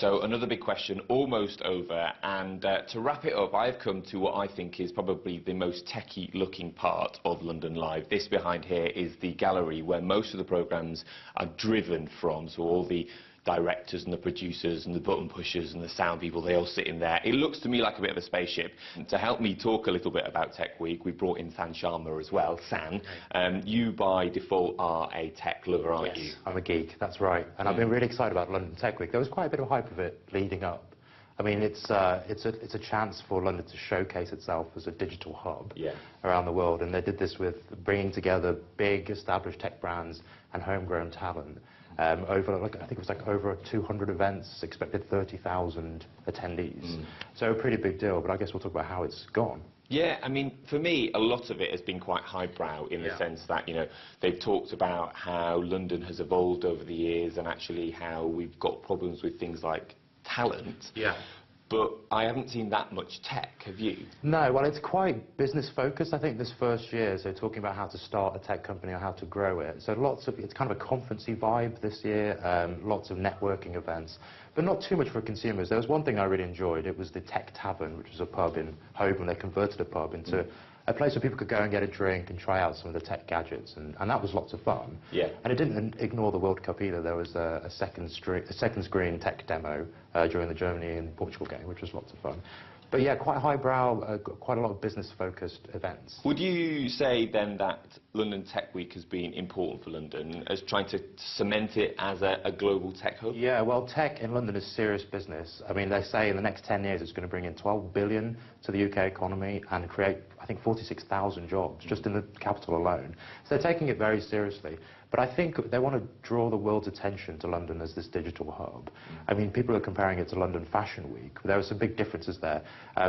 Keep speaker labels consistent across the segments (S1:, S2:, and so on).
S1: So another big question, almost over, and to wrap it up, I've come to what I think is probably the most techie looking part of London Live. This behind here is the gallery where most of the programmes are driven from, so all the directors and the producers and the button pushers and the sound people, they all sit in there. It looks to me like a bit of a spaceship. And to help me talk a little bit about Tech Week, we brought in Sharma as well. San, you by default are a tech lover, aren't you?
S2: I'm a geek, that's right. And I've been really excited about London Tech Week. There was quite a bit of hype of it leading up. I mean, it's a chance for London to showcase itself as a digital hub around the world. And they did this with bringing together big established tech brands and homegrown talent. Over, I think it was like over 200 events, expected 30,000 attendees. So a pretty big deal, but I guess we'll talk about how it's gone.
S1: Yeah, I mean, for me, a lot of it has been quite highbrow in the sense that, you know, they've talked about how London has evolved over the years and actually how we've got problems with things like talent. But I haven't seen that much tech, have you? No,
S2: well, it's quite business-focused, I think, this first year. So talking about how to start a tech company or how to grow it. So it's kind of a conference-y vibe this year, lots of networking events, but not too much for consumers. There was one thing I really enjoyed. It was the Tech Tavern, which was a pub in Holborn. They converted a pub into a place where people could go and get a drink and try out some of the tech gadgets, and that was lots of fun. And it didn't ignore the World Cup either. There was a second screen tech demo during the Germany and Portugal game, which was lots of fun. But yeah, quite highbrow, quite a lot of business-focused events.
S1: Would you say then that London Tech Week has been important for London as trying to cement it as a global tech hub?
S2: Yeah, well, tech in London is serious business. I mean, they say in the next 10 years it's going to bring in 12 billion to the UK economy and create, I think, 46,000 jobs just in the capital alone. So they're taking it very seriously. But I think they want to draw the world's attention to London as this digital hub. I mean, people are comparing it to London Fashion Week. There are some big differences there.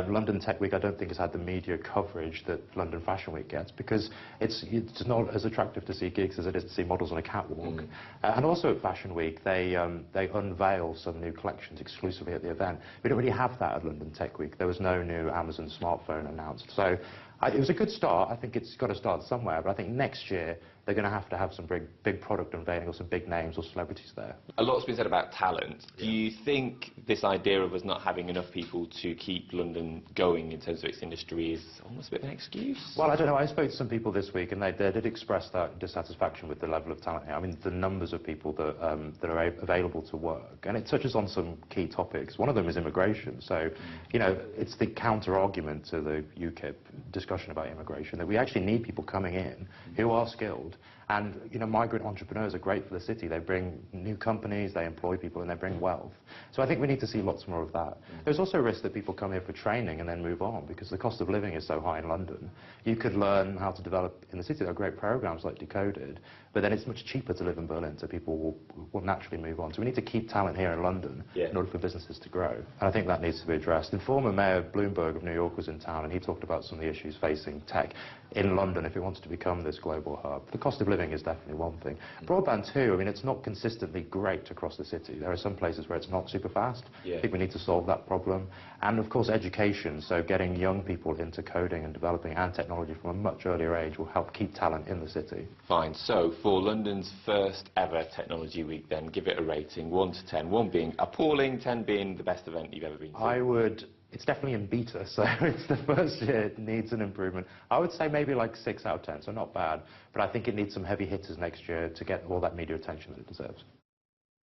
S2: London Tech Week, I don't think, has had the media coverage that London Fashion Week gets because it's not as attractive to see gigs as it is to see models on a catwalk. And also at Fashion Week, they unveil some new collections exclusively at the event. We don't really have that at London Tech Week. There was no new Amazon smartphone announced. So it was a good start. I think it's got to start somewhere. But I think next year, they're going to have some big product unveiling or some big names or celebrities there.
S1: A lot's been said about talent. Do you think this idea of us not having enough people to keep London going in terms of its industry is almost a bit of an excuse?
S2: Well, I don't know. I spoke to some people this week, and they did express that dissatisfaction with the level of talent here. I mean, the numbers of people that are available to work, and it touches on some key topics. One of them is immigration. So, you know, it's the counter-argument to the UKIP discussion about immigration, that we actually need people coming in who are skilled. And, you know, migrant entrepreneurs are great for the city. They bring new companies, they employ people, and they bring wealth. So I think we need to see lots more of that. There's also a risk that people come here for training and then move on, because the cost of living is so high in London. You could learn how to develop in the city. There are great programs like Decoded, but then it's much cheaper to live in Berlin, so people will naturally move on. So we need to keep talent here in London in order for businesses to grow. And I think that needs to be addressed. And former Mayor Bloomberg of New York was in town, and he talked about some of the issues facing tech in London if it wants to become this global hub. The cost of living is definitely one thing. Broadband too, I mean, it's not consistently great across the city. There are some places where it's not super fast. I think we need to solve that problem. And of course education, so getting young people into coding and developing and technology from a much earlier age will help keep talent in the city.
S1: Fine, so for London's first ever Technology Week then, give it a rating, 1 to 10, 1 being appalling, 10 being the best event you've ever been to.
S2: It's definitely in beta, so it's the first year, it needs an improvement. I would say maybe like 6 out of 10, so not bad, but I think it needs some heavy hitters next year to get all that media attention that it deserves.